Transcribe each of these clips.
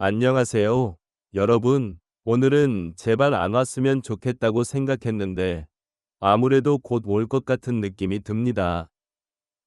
안녕하세요. 여러분, 오늘은 제발 안 왔으면 좋겠다고 생각했는데 아무래도 곧 올 것 같은 느낌이 듭니다.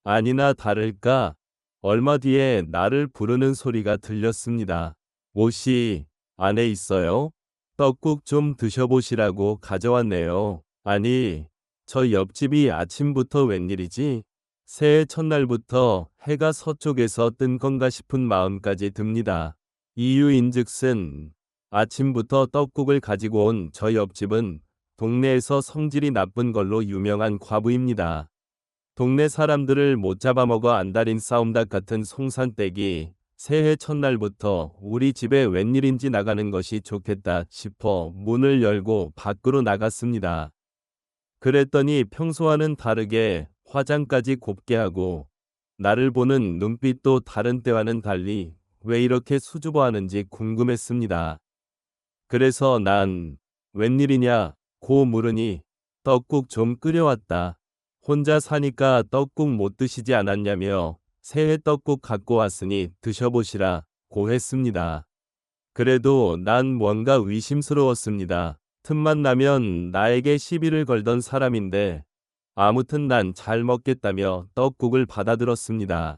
아니나 다를까, 얼마 뒤에 나를 부르는 소리가 들렸습니다. 옷이 안에 있어요? 떡국 좀 드셔보시라고 가져왔네요. 아니, 저 옆집이 아침부터 웬일이지? 새해 첫날부터 해가 서쪽에서 뜬 건가 싶은 마음까지 듭니다. 이유인즉슨 아침부터 떡국을 가지고 온 저 옆집은 동네에서 성질이 나쁜 걸로 유명한 과부입니다. 동네 사람들을 못 잡아먹어 안달인 싸움닭 같은 송산댁이 새해 첫날부터 우리 집에 웬일인지 나가는 것이 좋겠다 싶어 문을 열고 밖으로 나갔습니다. 그랬더니 평소와는 다르게 화장까지 곱게 하고 나를 보는 눈빛도 다른 때와는 달리 왜 이렇게 수줍어하는지 궁금했습니다. 그래서 난 웬일이냐 고 물으니 떡국 좀 끓여왔다. 혼자 사니까 떡국 못 드시지 않았냐며 새해 떡국 갖고 왔으니 드셔보시라 고 했습니다. 그래도 난 뭔가 의심스러웠습니다. 틈만 나면 나에게 시비를 걸던 사람인데 아무튼 난 잘 먹겠다며 떡국을 받아들었습니다.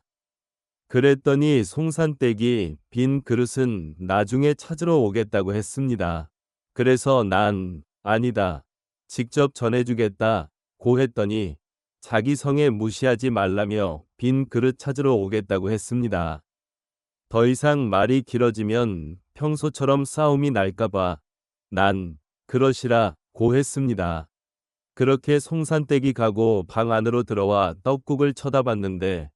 그랬더니 송산댁이 빈 그릇은 나중에 찾으러 오겠다고 했습니다. 그래서 난 아니다. 직접 전해주겠다 고 했더니 자기 성에 무시하지 말라며 빈 그릇 찾으러 오겠다고 했습니다. 더 이상 말이 길어지면 평소처럼 싸움이 날까봐 난 그러시라 고 했습니다. 그렇게 송산댁이 가고 방 안으로 들어와 떡국을 쳐다봤는데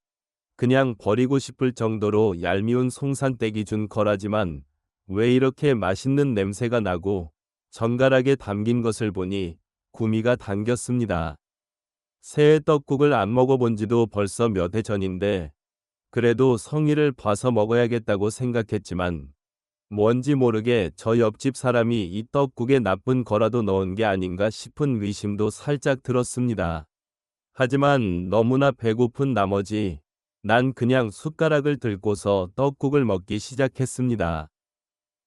그냥 버리고 싶을 정도로 얄미운 송산댁이 준 거라지만 왜 이렇게 맛있는 냄새가 나고 정갈하게 담긴 것을 보니 구미가 당겼습니다. 새해 떡국을 안 먹어본 지도 벌써 몇 해 전인데 그래도 성의를 봐서 먹어야겠다고 생각했지만 뭔지 모르게 저 옆집 사람이 이 떡국에 나쁜 거라도 넣은 게 아닌가 싶은 의심도 살짝 들었습니다. 하지만 너무나 배고픈 나머지 난 그냥 숟가락을 들고서 떡국을 먹기 시작했습니다.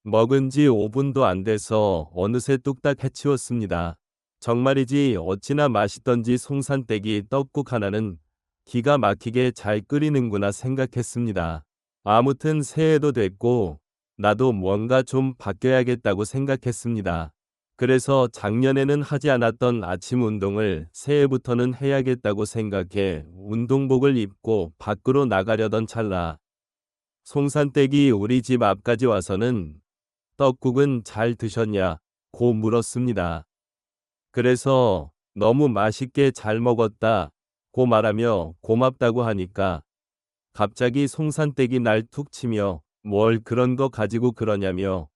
먹은 지 5분도 안 돼서 어느새 뚝딱 해치웠습니다. 정말이지 어찌나 맛있던지 송산댁이 떡국 하나는 기가 막히게 잘 끓이는구나 생각했습니다. 아무튼 새해도 됐고 나도 뭔가 좀 바뀌어야겠다고 생각했습니다. 그래서 작년에는 하지 않았던 아침 운동을 새해부터는 해야겠다고 생각해 운동복을 입고 밖으로 나가려던 찰나 송산댁이 우리 집 앞까지 와서는 떡국은 잘 드셨냐 고 물었습니다. 그래서 너무 맛있게 잘 먹었다 고 말하며 고맙다고 하니까 갑자기 송산댁이 날 툭 치며 뭘 그런 거 가지고 그러냐며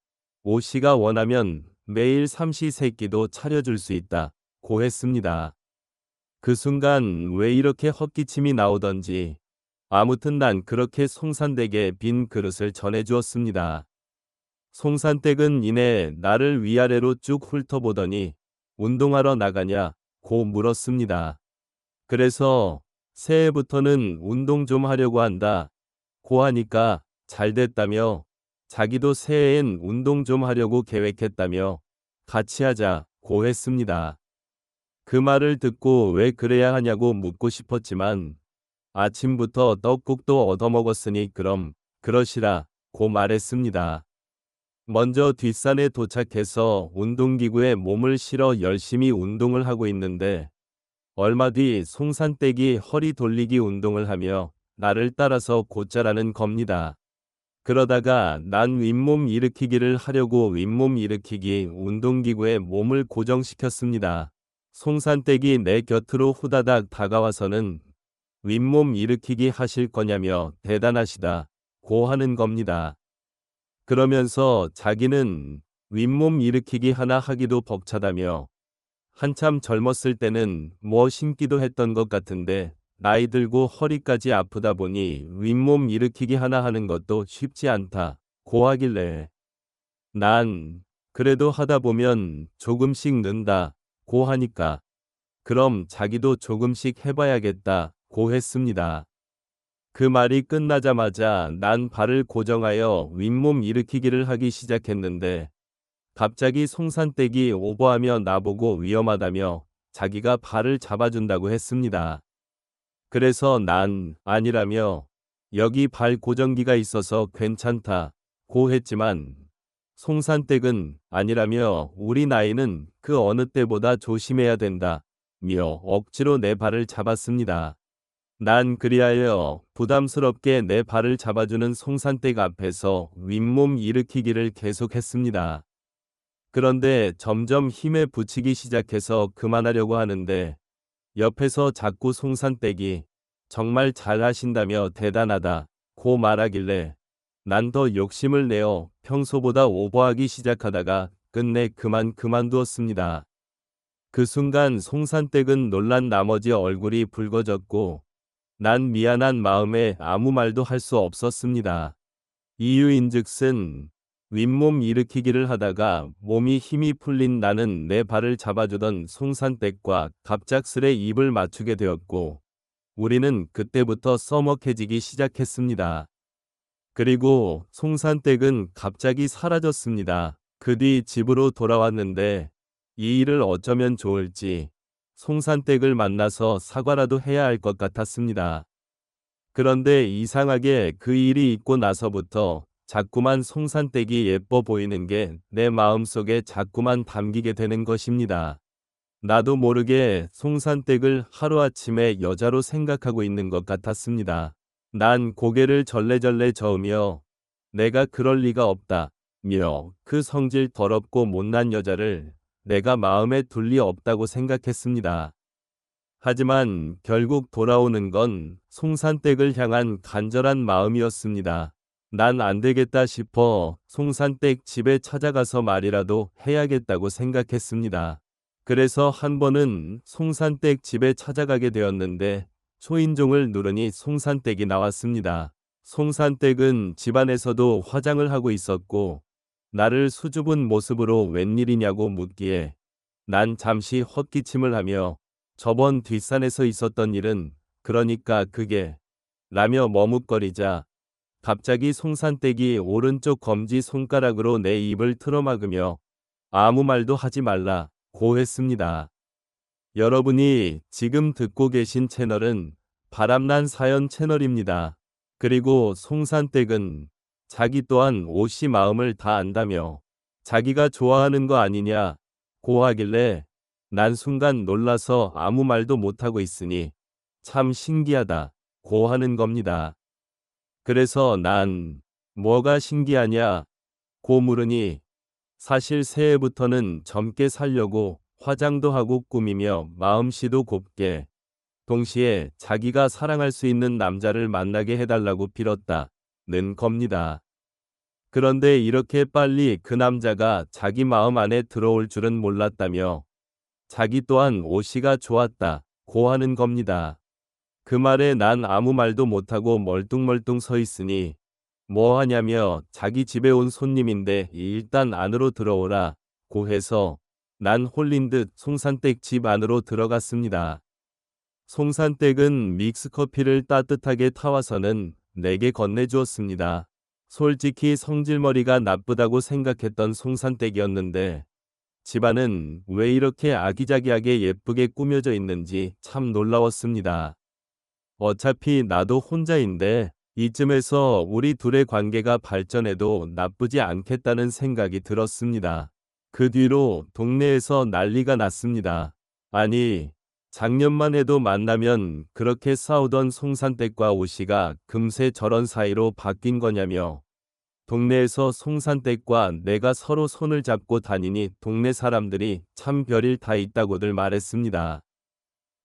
오씨가 원하면 매일 삼시세끼도 차려줄 수 있다 고 했습니다. 그 순간 왜 이렇게 헛기침이 나오던지 아무튼 난 그렇게 송산댁에 빈 그릇을 전해주었습니다. 송산댁은 이내 나를 위아래로 쭉 훑어보더니 운동하러 나가냐 고 물었습니다. 그래서 새해부터는 운동 좀 하려고 한다 고 하니까 잘 됐다며 자기도 새해엔 운동 좀 하려고 계획했다며 같이 하자 고 했습니다. 그 말을 듣고 왜 그래야 하냐고 묻고 싶었지만 아침부터 떡국도 얻어먹었으니 그럼 그러시라 고 말했습니다. 먼저 뒷산에 도착해서 운동기구에 몸을 실어 열심히 운동을 하고 있는데 얼마 뒤 송산댁이 허리 돌리기 운동을 하며 나를 따라서 곧자라는 겁니다. 그러다가 난 윗몸 일으키기를 하려고 윗몸 일으키기 운동기구에 몸을 고정시켰습니다. 송산댁이 내 곁으로 후다닥 다가와서는 윗몸 일으키기 하실 거냐며 대단하시다 고 하는 겁니다. 그러면서 자기는 윗몸 일으키기 하나 하기도 벅차다며 한참 젊었을 때는 뭐 신기도 했던 것 같은데 나이 들고 허리까지 아프다 보니 윗몸 일으키기 하나 하는 것도 쉽지 않다 고 하길래 난 그래도 하다 보면 조금씩 는다 고 하니까 그럼 자기도 조금씩 해봐야겠다 고 했습니다. 그 말이 끝나자마자 난 발을 고정하여 윗몸 일으키기를 하기 시작했는데 갑자기 송산댁이 오버하며 나보고 위험하다며 자기가 발을 잡아준다고 했습니다. 그래서 난 아니라며 여기 발 고정기가 있어서 괜찮다 고 했지만 송산댁은 아니라며 우리 나이는 그 어느 때보다 조심해야 된다 며 억지로 내 발을 잡았습니다. 난 그리하여 부담스럽게 내 발을 잡아주는 송산댁 앞에서 윗몸 일으키기를 계속했습니다. 그런데 점점 힘에 부치기 시작해서 그만하려고 하는데 옆에서 자꾸 송산댁이 정말 잘하신다며 대단하다 고 말하길래 난 더 욕심을 내어 평소보다 오버하기 시작하다가 끝내 그만두었습니다. 그 순간 송산댁은 놀란 나머지 얼굴이 붉어졌고 난 미안한 마음에 아무 말도 할 수 없었습니다. 이유인즉슨 윗몸 일으키기를 하다가 몸이 힘이 풀린 나는 내 발을 잡아주던 송산댁과 갑작스레 입을 맞추게 되었고 우리는 그때부터 써먹해지기 시작했습니다. 그리고 송산댁은 갑자기 사라졌습니다. 그 뒤 집으로 돌아왔는데 이 일을 어쩌면 좋을지 송산댁을 만나서 사과라도 해야 할 것 같았습니다. 그런데 이상하게 그 일이 있고 나서부터 자꾸만 송산댁이 예뻐 보이는 게 내 마음속에 자꾸만 담기게 되는 것입니다. 나도 모르게 송산댁을 하루아침에 여자로 생각하고 있는 것 같았습니다. 난 고개를 절레절레 저으며 내가 그럴 리가 없다 며 그 성질 더럽고 못난 여자를 내가 마음에 둘 리 없다고 생각했습니다. 하지만 결국 돌아오는 건 송산댁을 향한 간절한 마음이었습니다. 난 안 되겠다 싶어 송산댁 집에 찾아가서 말이라도 해야겠다고 생각했습니다. 그래서 한 번은 송산댁 집에 찾아가게 되었는데 초인종을 누르니 송산댁이 나왔습니다. 송산댁은 집안에서도 화장을 하고 있었고 나를 수줍은 모습으로 웬일이냐고 묻기에 난 잠시 헛기침을 하며 저번 뒷산에서 있었던 일은 그러니까 그게 라며 머뭇거리자 갑자기 송산댁이 오른쪽 검지 손가락으로 내 입을 틀어막으며 아무 말도 하지 말라 고 했습니다. 여러분이 지금 듣고 계신 채널은 바람난 사연 채널입니다. 그리고 송산댁은 자기 또한 옷이 마음을 다 안다며 자기가 좋아하는 거 아니냐 고 하길래 난 순간 놀라서 아무 말도 못하고 있으니 참 신기하다 고 하는 겁니다. 그래서 난 뭐가 신기하냐 고 물으니 사실 새해부터는 젊게 살려고 화장도 하고 꾸미며 마음씨도 곱게 동시에 자기가 사랑할 수 있는 남자를 만나게 해달라고 빌었다는 겁니다. 그런데 이렇게 빨리 그 남자가 자기 마음 안에 들어올 줄은 몰랐다며 자기 또한 오씨가 좋았다고 하는 겁니다. 그 말에 난 아무 말도 못하고 멀뚱멀뚱 서 있으니 뭐 하냐며 자기 집에 온 손님인데 일단 안으로 들어오라고 해서 난 홀린 듯 송산댁 집 안으로 들어갔습니다. 송산댁은 믹스커피를 따뜻하게 타와서는 내게 건네주었습니다. 솔직히 성질머리가 나쁘다고 생각했던 송산댁이었는데 집안은 왜 이렇게 아기자기하게 예쁘게 꾸며져 있는지 참 놀라웠습니다. 어차피 나도 혼자인데 이쯤에서 우리 둘의 관계가 발전해도 나쁘지 않겠다는 생각이 들었습니다. 그 뒤로 동네에서 난리가 났습니다. 아니, 작년만 해도 만나면 그렇게 싸우던 송산댁과 오씨가 금세 저런 사이로 바뀐 거냐며 동네에서 송산댁과 내가 서로 손을 잡고 다니니 동네 사람들이 참 별일 다 있다고들 말했습니다.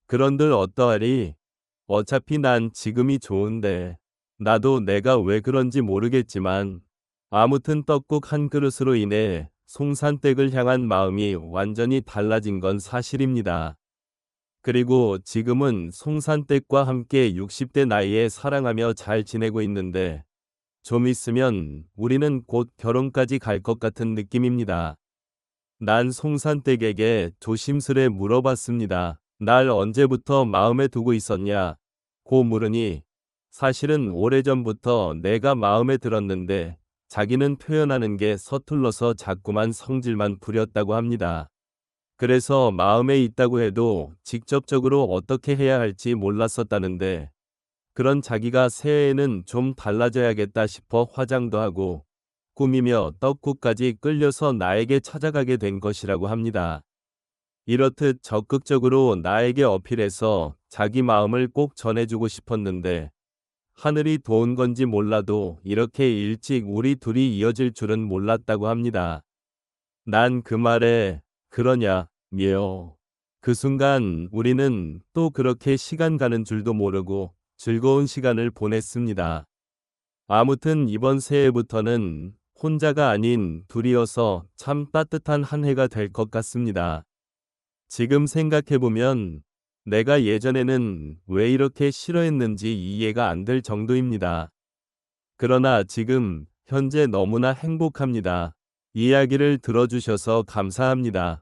그런들 어떠하리? 어차피 난 지금이 좋은데 나도 내가 왜 그런지 모르겠지만 아무튼 떡국 한 그릇으로 인해 송산댁을 향한 마음이 완전히 달라진 건 사실입니다. 그리고 지금은 송산댁과 함께 60대 나이에 사랑하며 잘 지내고 있는데 좀 있으면 우리는 곧 결혼까지 갈 것 같은 느낌입니다. 난 송산댁에게 조심스레 물어봤습니다. 날 언제부터 마음에 두고 있었냐? 고 물으니 사실은 오래전부터 내가 마음에 들었는데 자기는 표현하는 게 서툴러서 자꾸만 성질만 부렸다고 합니다. 그래서 마음에 있다고 해도 직접적으로 어떻게 해야 할지 몰랐었다는데 그런 자기가 새해에는 좀 달라져야겠다 싶어 화장도 하고 꾸미며 떡국까지 끌려서 나에게 찾아가게 된 것이라고 합니다. 이렇듯 적극적으로 나에게 어필해서 자기 마음을 꼭 전해주고 싶었는데 하늘이 도운 건지 몰라도 이렇게 일찍 우리 둘이 이어질 줄은 몰랐다고 합니다. 난 그 말에 그러냐, 미요. 그 순간 우리는 또 그렇게 시간 가는 줄도 모르고 즐거운 시간을 보냈습니다. 아무튼 이번 새해부터는 혼자가 아닌 둘이어서 참 따뜻한 한 해가 될 것 같습니다. 지금 생각해보면 내가 예전에는 왜 이렇게 싫어했는지 이해가 안 될 정도입니다. 그러나 지금 현재 너무나 행복합니다. 이야기를 들어주셔서 감사합니다.